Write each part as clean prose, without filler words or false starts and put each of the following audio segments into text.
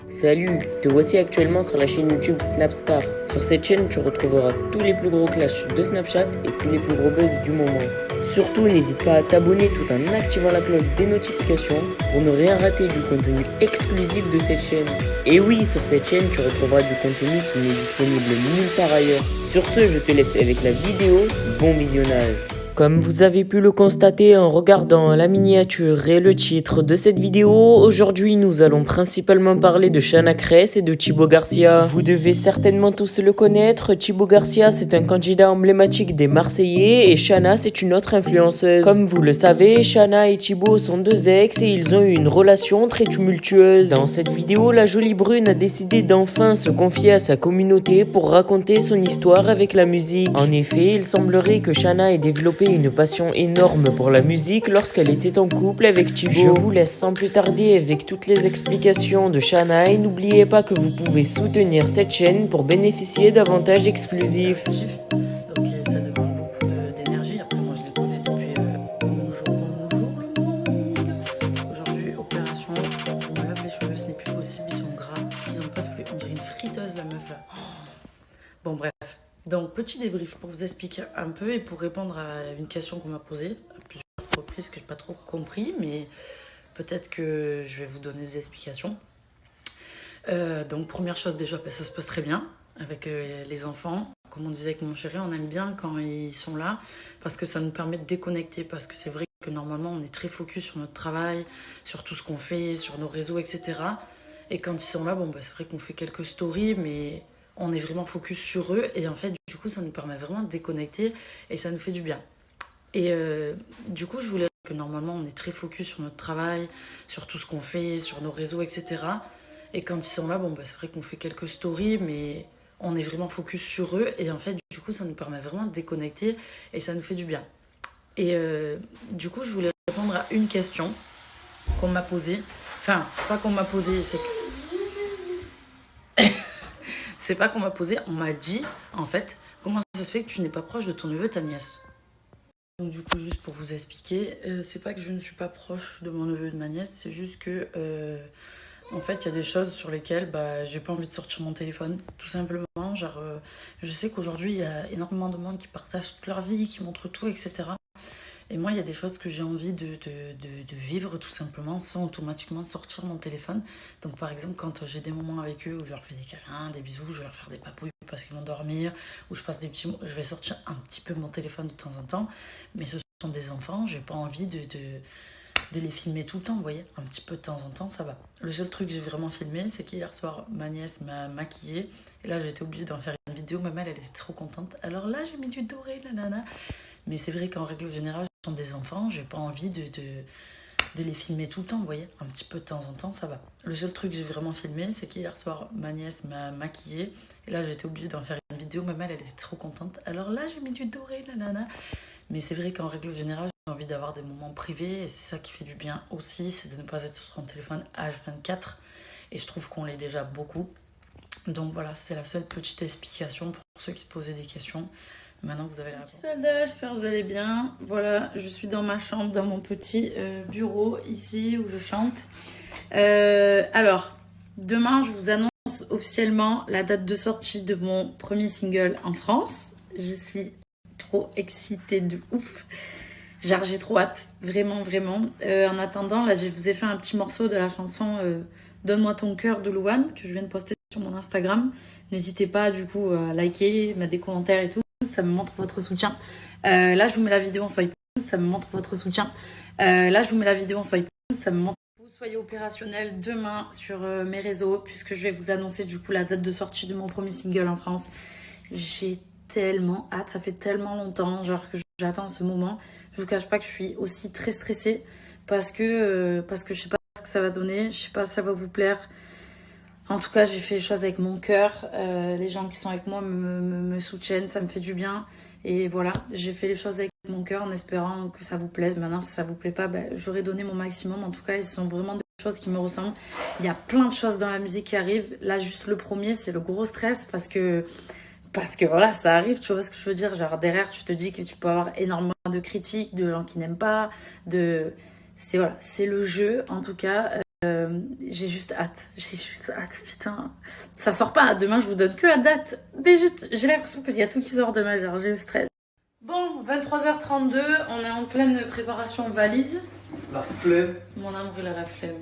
Salut, te voici actuellement sur la chaîne YouTube Snapstar. Sur cette chaîne, tu retrouveras tous les plus gros clashs de Snapchat et tous les plus gros buzz du moment. Surtout, n'hésite pas à t'abonner tout en activant la cloche des notifications pour ne rien rater du contenu exclusif de cette chaîne. Et oui, sur cette chaîne, tu retrouveras du contenu qui n'est disponible nulle part ailleurs. Sur ce, je te laisse avec la vidéo. Bon visionnage. Comme vous avez pu le constater en regardant la miniature et le titre de cette vidéo, aujourd'hui nous allons principalement parler de Chana Cres et de Thibaut Garcia. Vous devez certainement tous le connaître, Thibaut Garcia c'est un candidat emblématique des Marseillais et Chana c'est une autre influenceuse. Comme vous le savez, Chana et Thibaut sont deux ex et ils ont eu une relation très tumultueuse. Dans cette vidéo, la jolie brune a décidé d'enfin se confier à sa communauté pour raconter son histoire avec la musique. En effet, il semblerait que Chana ait développé une passion énorme pour la musique lorsqu'elle était en couple avec Thibaut. Je vous laisse sans plus tarder avec toutes les explications de Chana et n'oubliez pas que vous pouvez soutenir cette chaîne pour bénéficier d'avantages exclusifs. Donc ça demande beaucoup d'énergie. Après moi je les connais depuis bonjour le monde. Aujourd'hui opération, je me lave les cheveux, ce n'est plus possible, ils sont gras, ils en peuvent plus, on dirait une friteuse la meuf là. Bon bref. Donc, petit débrief pour vous expliquer un peu et pour répondre à une question qu'on m'a posée à plusieurs reprises que je n'ai pas trop compris, mais peut-être que je vais vous donner des explications. Donc, première chose déjà, ça se passe très bien avec les enfants. Comme on disait avec mon chéri, on aime bien quand ils sont là parce que ça nous permet de déconnecter. Parce que c'est vrai que normalement, on est très focus sur notre travail, sur tout ce qu'on fait, sur nos réseaux, etc. Et quand ils sont là, bon, c'est vrai qu'on fait quelques stories, mais on est vraiment focus sur eux et en fait du coup ça nous permet vraiment de déconnecter et ça nous fait du bien. Et du coup je voulais que normalement on est très focus sur notre travail, sur tout ce qu'on fait, sur nos réseaux, etc. Et quand ils sont là, c'est vrai qu'on fait quelques stories, mais on est vraiment focus sur eux et en fait du coup ça nous permet vraiment de déconnecter et ça nous fait du bien. Et du coup je voulais répondre à une question qu'on m'a posée, enfin pas qu'on m'a posée, c'est que c'est pas qu'on m'a posé, on m'a dit, en fait, comment ça se fait que tu n'es pas proche de ton neveu, ta nièce. Donc du coup, juste pour vous expliquer, c'est pas que je ne suis pas proche de mon neveu et de ma nièce, c'est juste que, en fait, il y a des choses sur lesquelles j'ai pas envie de sortir mon téléphone, tout simplement. Genre, je sais qu'aujourd'hui, il y a énormément de monde qui partagent toute leur vie, qui montrent tout, etc. Et moi, il y a des choses que j'ai envie de vivre tout simplement sans automatiquement sortir mon téléphone. Donc par exemple, quand j'ai des moments avec eux où je leur fais des câlins, des bisous, je vais leur faire des papouilles parce qu'ils vont dormir, ou je passe des petits mots, je vais sortir un petit peu mon téléphone de temps en temps. Mais ce sont des enfants, j'ai pas envie de les filmer tout le temps, vous voyez. Un petit peu de temps en temps, ça va. Le seul truc que j'ai vraiment filmé, c'est qu'hier soir, ma nièce m'a maquillée. Et là, j'étais obligée d'en faire une vidéo. Ma mère, elle était trop contente. Alors là, j'ai mis du doré, la nana. Mais c'est vrai qu'en règle générale, ce sont des enfants, j'ai pas envie de les filmer tout le temps, vous voyez. Un petit peu de temps en temps, ça va. Le seul truc que j'ai vraiment filmé, c'est qu'hier soir, ma nièce m'a maquillée. Et là, j'étais obligée d'en faire une vidéo. Ma mère, elle était trop contente. Alors là, j'ai mis du doré, la nana. Mais c'est vrai qu'en règle générale, j'ai envie d'avoir des moments privés. Et c'est ça qui fait du bien aussi, c'est de ne pas être sur son téléphone H24. Et je trouve qu'on l'est déjà beaucoup. Donc voilà, c'est la seule petite explication pour ceux qui se posaient des questions. Maintenant, vous avez la réponse. Soldats, j'espère que vous allez bien. Voilà, je suis dans ma chambre, dans mon petit bureau ici où je chante. Alors, demain, je vous annonce officiellement la date de sortie de mon premier single en France. Je suis trop excitée de ouf. Genre, j'ai trop hâte, vraiment, vraiment. En attendant, là, je vous ai fait un petit morceau de la chanson Donne-moi ton cœur de Louane que je viens de poster sur mon Instagram. N'hésitez pas, du coup, à liker, mettre des commentaires et tout. Ça me montre votre soutien. Là, je vous mets la vidéo en swipe. Ça me montre votre soutien. Là, je vous mets la vidéo en swipe. Ça me montre. Vous soyez opérationnel demain sur mes réseaux puisque je vais vous annoncer du coup la date de sortie de mon premier single en France. J'ai tellement hâte. Ça fait tellement longtemps genre que j'attends ce moment. Je vous cache pas que je suis aussi très stressée parce que je sais pas ce que ça va donner. Je sais pas si ça va vous plaire. En tout cas, j'ai fait les choses avec mon cœur. Les gens qui sont avec moi me soutiennent, ça me fait du bien. Et voilà, j'ai fait les choses avec mon cœur en espérant que ça vous plaise. Maintenant, si ça vous plaît pas, j'aurais donné mon maximum. En tout cas, ce sont vraiment des choses qui me ressemblent. Il y a plein de choses dans la musique qui arrivent. Là, juste le premier, c'est le gros stress parce que voilà, ça arrive, tu vois ce que je veux dire. Genre derrière, tu te dis que tu peux avoir énormément de critiques, de gens qui n'aiment pas, c'est le jeu en tout cas. J'ai juste hâte, putain. Ça sort pas, demain je vous donne que la date. Mais j'ai l'impression qu'il y a tout qui sort demain, genre j'ai le stress. Bon, 23h32, on est en pleine préparation valise. La flemme. Mon amour, il a la flemme.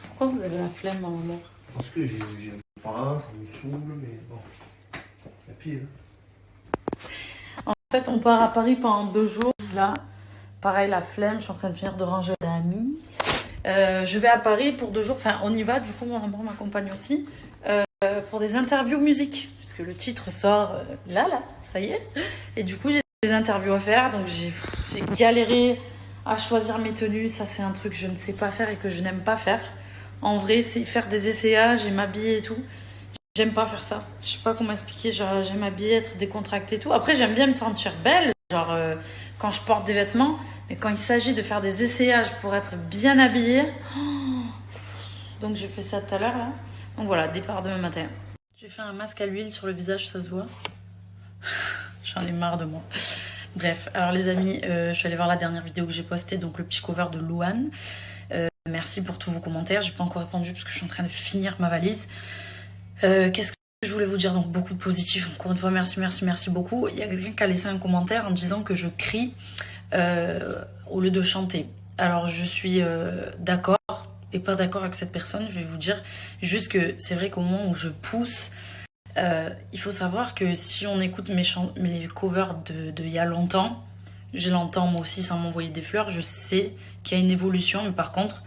Pourquoi vous avez la flemme, mon amour? Parce que j'aime pas, ça me saoule, mais bon. La pire. En fait, on part à Paris pendant 2 jours. Là, pareil, la flemme, je suis en train de finir de ranger d'amis. Je vais à Paris pour 2 jours, enfin on y va, du coup mon amour m'accompagne aussi, pour des interviews musique, puisque le titre sort là, ça y est. Et du coup j'ai des interviews à faire, donc j'ai galéré à choisir mes tenues, ça c'est un truc que je ne sais pas faire et que je n'aime pas faire. En vrai, c'est faire des essayages et m'habiller et tout. J'aime pas faire ça. Je sais pas comment expliquer, genre j'aime m'habiller, être décontractée et tout. Après j'aime bien me sentir belle, genre quand je porte des vêtements, mais quand il s'agit de faire des essayages pour être bien habillée, donc je fais ça tout à l'heure là. Donc voilà, départ demain matin. J'ai fait un masque à l'huile sur le visage, ça se voit. J'en ai marre de moi. Bref, alors les amis, je suis allée voir la dernière vidéo que j'ai postée, donc le petit cover de Louane. Merci pour tous vos commentaires, j'ai pas encore répondu parce que je suis en train de finir ma valise. Qu'est-ce que je voulais vous dire? Donc beaucoup de positifs, encore une fois merci beaucoup. Il y a quelqu'un qui a laissé un commentaire en disant que je crie au lieu de chanter. Alors je suis d'accord et pas d'accord avec cette personne, je vais vous dire juste que c'est vrai qu'au moment où je pousse, il faut savoir que si on écoute mes covers de il y a longtemps, je l'entends moi aussi sans m'envoyer des fleurs, je sais qu'il y a une évolution, mais par contre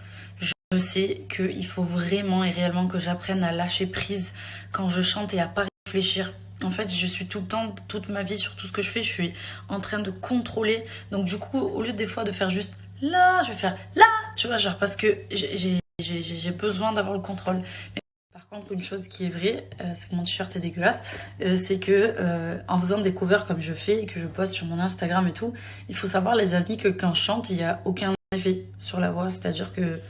je sais qu'il faut vraiment et réellement que j'apprenne à lâcher prise quand je chante et à pas réfléchir. En fait, je suis tout le temps, toute ma vie, sur tout ce que je fais, je suis en train de contrôler. Donc du coup, au lieu des fois de faire juste là, je vais faire là, tu vois, genre parce que j'ai besoin d'avoir le contrôle. Mais par contre, une chose qui est vraie, c'est que mon t-shirt est dégueulasse, c'est que en faisant des covers comme je fais et que je poste sur mon Instagram et tout, il faut savoir les amis que quand je chante, il n'y a aucun effet sur la voix. C'est-à-dire que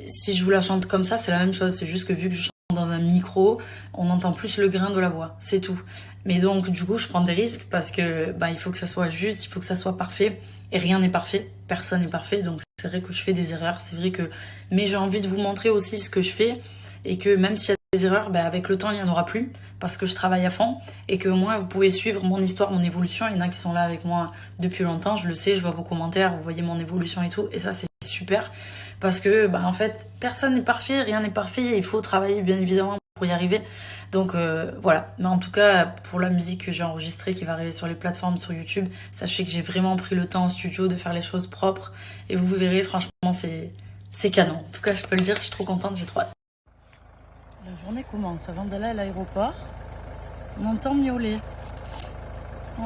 si je vous la chante comme ça, c'est la même chose. C'est juste que vu que je chante dans un micro, on entend plus le grain de la voix, c'est tout. Mais donc du coup je prends des risques parce que il faut que ça soit juste, il faut que ça soit parfait, et rien n'est parfait, personne n'est parfait, donc c'est vrai que je fais des erreurs, c'est vrai que, mais j'ai envie de vous montrer aussi ce que je fais, et que même s'il y a des erreurs, avec le temps il n'y en aura plus, parce que je travaille à fond, et que moi vous pouvez suivre mon histoire, mon évolution. Il y en a qui sont là avec moi depuis longtemps, je le sais, je vois vos commentaires, vous voyez mon évolution et tout, et ça c'est super. Parce que, en fait, personne n'est parfait, rien n'est parfait, et il faut travailler, bien évidemment, pour y arriver. Donc, voilà. Mais en tout cas, pour la musique que j'ai enregistrée, qui va arriver sur les plateformes, sur YouTube, sachez que j'ai vraiment pris le temps en studio de faire les choses propres. Et vous verrez, franchement, c'est canon. En tout cas, je peux le dire, je suis trop contente, j'ai trop hâte. La journée commence. Avant d'aller à l'aéroport, on entend miauler. Oh.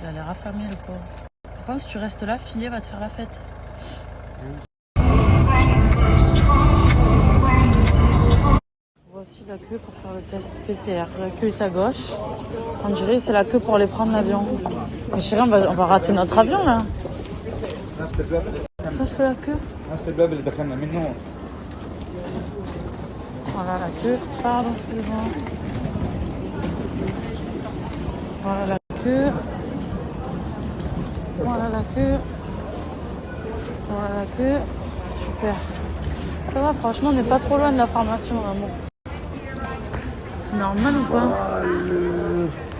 Il a l'air affamé, le pauvre. Par contre, si tu restes là, Filet va te faire la fête. Voici la queue pour faire le test PCR. La queue est à gauche. On dirait que c'est la queue pour aller prendre l'avion. Mais chérie, on va rater notre avion là. Ça c'est la queue. Voilà la queue. Pardon, excusez-moi. Voilà la queue. Voilà la queue. Voilà la queue. Super. Ça va, franchement, on n'est pas trop loin de la formation, amour. C'est normal ou pas?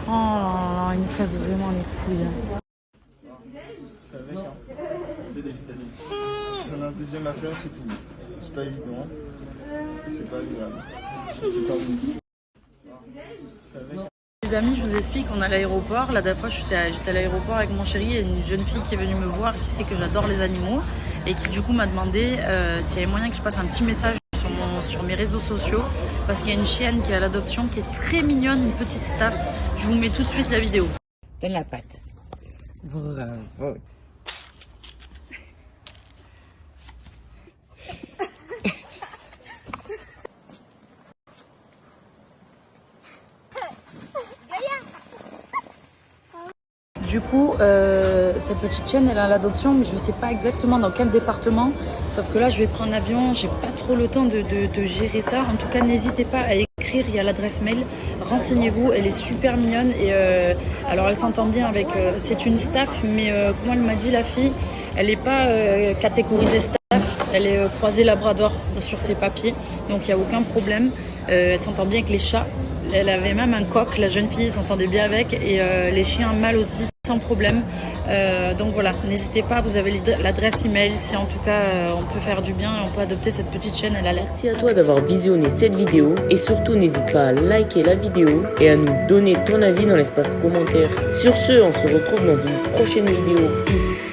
Oh là là, il me casse vraiment les couilles. C'est des vitamines. On a un deuxième affaire, c'est tout. C'est pas évident. C'est pas agréable. C'est pas bon. Les amis, je vous explique, on est à l'aéroport. La dernière fois, j'étais à l'aéroport avec mon chéri et une jeune fille qui est venue me voir, qui sait que j'adore les animaux et qui du coup m'a demandé s'il y avait moyen que je passe un petit message sur mes réseaux sociaux, parce qu'il y a une chienne qui est à l'adoption, qui est très mignonne, une petite staff. Je vous mets tout de suite la vidéo. Donne la patte. Bravo. Du coup, cette petite chienne, elle est à l'adoption, mais je ne sais pas exactement dans quel département. Sauf que là, je vais prendre l'avion, j'ai pas trop le temps de gérer ça. En tout cas, n'hésitez pas à écrire, il y a l'adresse mail. Renseignez-vous, elle est super mignonne. Et alors, elle s'entend bien avec... c'est une staff, mais comment elle m'a dit, la fille, elle n'est pas catégorisée staff, Elle est croisée labrador sur ses papiers, donc il n'y a aucun problème. Elle s'entend bien avec les chats. Elle avait même un coq, la jeune fille s'entendait bien avec, et les chiens mâles aussi, sans problème. Donc voilà, n'hésitez pas, vous avez l'adresse email si en tout cas on peut faire du bien et on peut adopter cette petite chienne, elle a l'air. Merci à toi d'avoir visionné cette vidéo et surtout n'hésite pas à liker la vidéo et à nous donner ton avis dans l'espace commentaire. Sur ce, on se retrouve dans une prochaine vidéo. Peace.